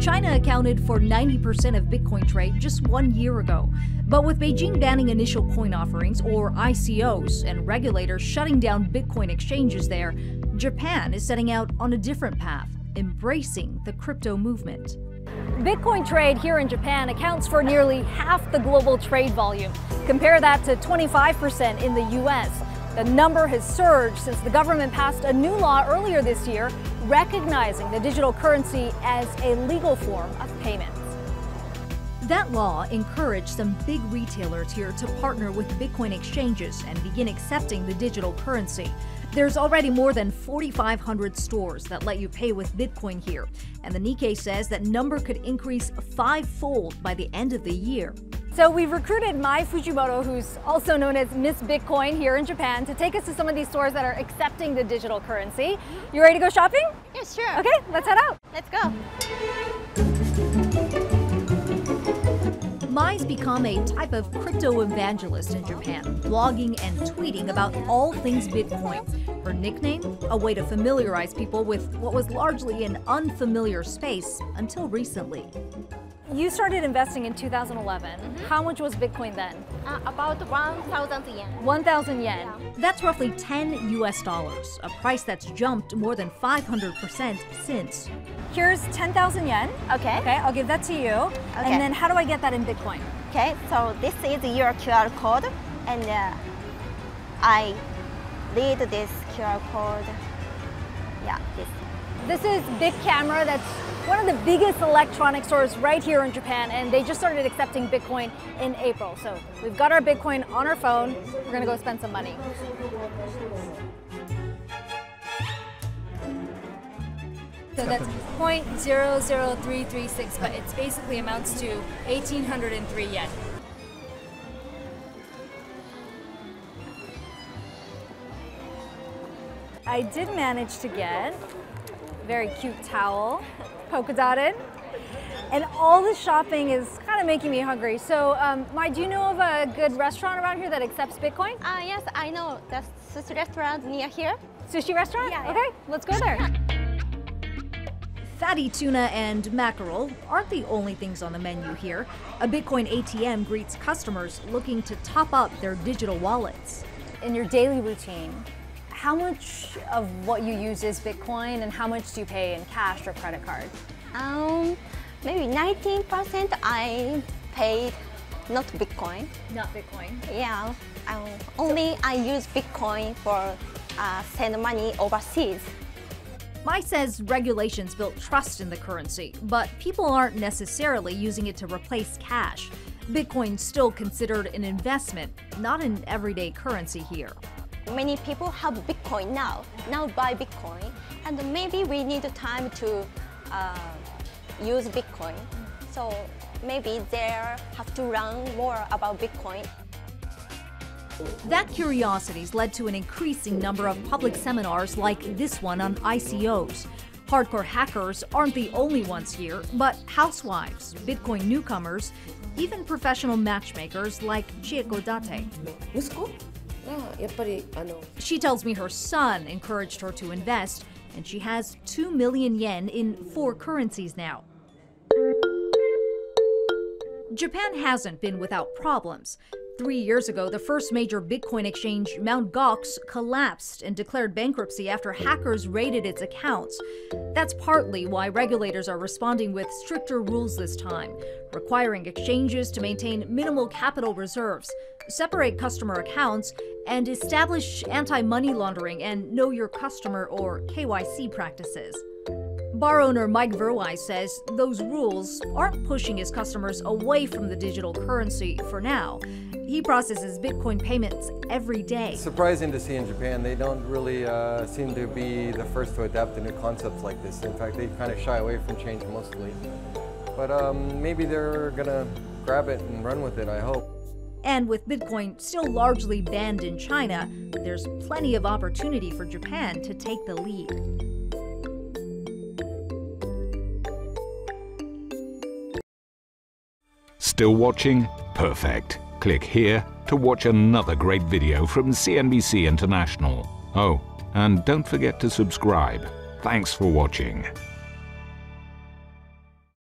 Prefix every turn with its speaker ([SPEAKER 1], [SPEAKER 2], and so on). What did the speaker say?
[SPEAKER 1] China accounted for 90% of Bitcoin trade just 1 year ago. But with Beijing banning initial coin offerings, or ICOs, and regulators shutting down Bitcoin exchanges there, Japan is setting out on a different path, embracing the crypto movement.
[SPEAKER 2] Bitcoin trade here in Japan accounts for nearly half the global trade volume. Compare that to 25% in the US. The number has surged since the government passed a new law earlier this year recognizing the digital currency as a legal form of payment.
[SPEAKER 1] That law encouraged some big retailers here to partner with Bitcoin exchanges and begin accepting the digital currency. There's already more than 4,500 stores that let you pay with Bitcoin here, and the Nikkei says that number could increase fivefold by the end of the year.
[SPEAKER 2] So we've recruited Mai Fujimoto, who's also known as Miss Bitcoin here in Japan, to take us to some of these stores that are accepting the digital currency. You ready to go shopping?
[SPEAKER 3] Yeah, sure.
[SPEAKER 2] Okay, let's head out.
[SPEAKER 3] Let's go.
[SPEAKER 1] Mai's become a type of crypto evangelist in Japan, blogging and tweeting about all things Bitcoin. Her nickname? A way to familiarize people with what was largely an unfamiliar space until recently.
[SPEAKER 2] You started investing in 2011. How much was Bitcoin then?
[SPEAKER 3] About 1,000 yen.
[SPEAKER 2] 1,000 yen.
[SPEAKER 3] Yeah.
[SPEAKER 1] That's roughly $10 US, a price that's jumped more than 500% since.
[SPEAKER 2] Here's 10,000 yen.
[SPEAKER 3] Okay.
[SPEAKER 2] Okay, I'll give that to you.
[SPEAKER 3] Okay.
[SPEAKER 2] And then how do I get that in Bitcoin?
[SPEAKER 3] Okay, so this is your QR code, and I read this QR code. Yeah, this.
[SPEAKER 2] This is Big Camera. That's one of the biggest electronic stores right here in Japan, and they just started accepting Bitcoin in April. So we've got our Bitcoin on our phone. We're gonna go spend some money. So that's 0.00336, but it basically amounts to 1,803 yen. I did manage to get a very cute towel, polka dotted, and all the shopping is kind of making me hungry. So, Mai, do you know of a good restaurant around here that accepts Bitcoin?
[SPEAKER 3] Yes, I know. The sushi restaurant near here.
[SPEAKER 2] Sushi restaurant?
[SPEAKER 3] Yeah, yeah.
[SPEAKER 2] Okay, let's go there.
[SPEAKER 1] Fatty tuna and mackerel aren't the only things on the menu here. A Bitcoin ATM greets customers looking to top up their digital wallets.
[SPEAKER 2] In your daily routine, how much of what you use is Bitcoin, and how much do you pay in cash or credit card?
[SPEAKER 3] Maybe 19% I paid not Bitcoin.
[SPEAKER 2] Not Bitcoin.
[SPEAKER 3] Yeah, only I use Bitcoin for send money overseas.
[SPEAKER 1] Mai says regulations built trust in the currency, but people aren't necessarily using it to replace cash. Bitcoin's still considered an investment, not an everyday currency here.
[SPEAKER 3] Many people have Bitcoin now buy Bitcoin, and maybe we need time to use Bitcoin. So maybe they have to learn more about Bitcoin.
[SPEAKER 1] That curiosity's led to an increasing number of public seminars like this one on ICOs. Hardcore hackers aren't the only ones here, but housewives, Bitcoin newcomers, even professional matchmakers like Akiko. She tells me her son encouraged her to invest, and she has 2 million yen in 4 currencies now. Japan hasn't been without problems. 3 years ago, the first major Bitcoin exchange, Mt. Gox, collapsed and declared bankruptcy after hackers raided its accounts. That's partly why regulators are responding with stricter rules this time, requiring exchanges to maintain minimal capital reserves, separate customer accounts, and establish anti-money laundering and know your customer or KYC practices. Bar owner Mike Verwise says those rules aren't pushing his customers away from the digital currency for now. He processes Bitcoin payments every day.
[SPEAKER 4] It's surprising to see in Japan, they don't really seem to be the first to adapt to new concepts like this. In fact, they kind of shy away from change mostly. But maybe they're gonna grab it and run with it, I hope.
[SPEAKER 1] And with Bitcoin still largely banned in China, there's plenty of opportunity for Japan to take the lead.
[SPEAKER 5] Still watching? Perfect. Click here to watch another great video from CNBC International. Oh, and don't forget to subscribe. Thanks for watching.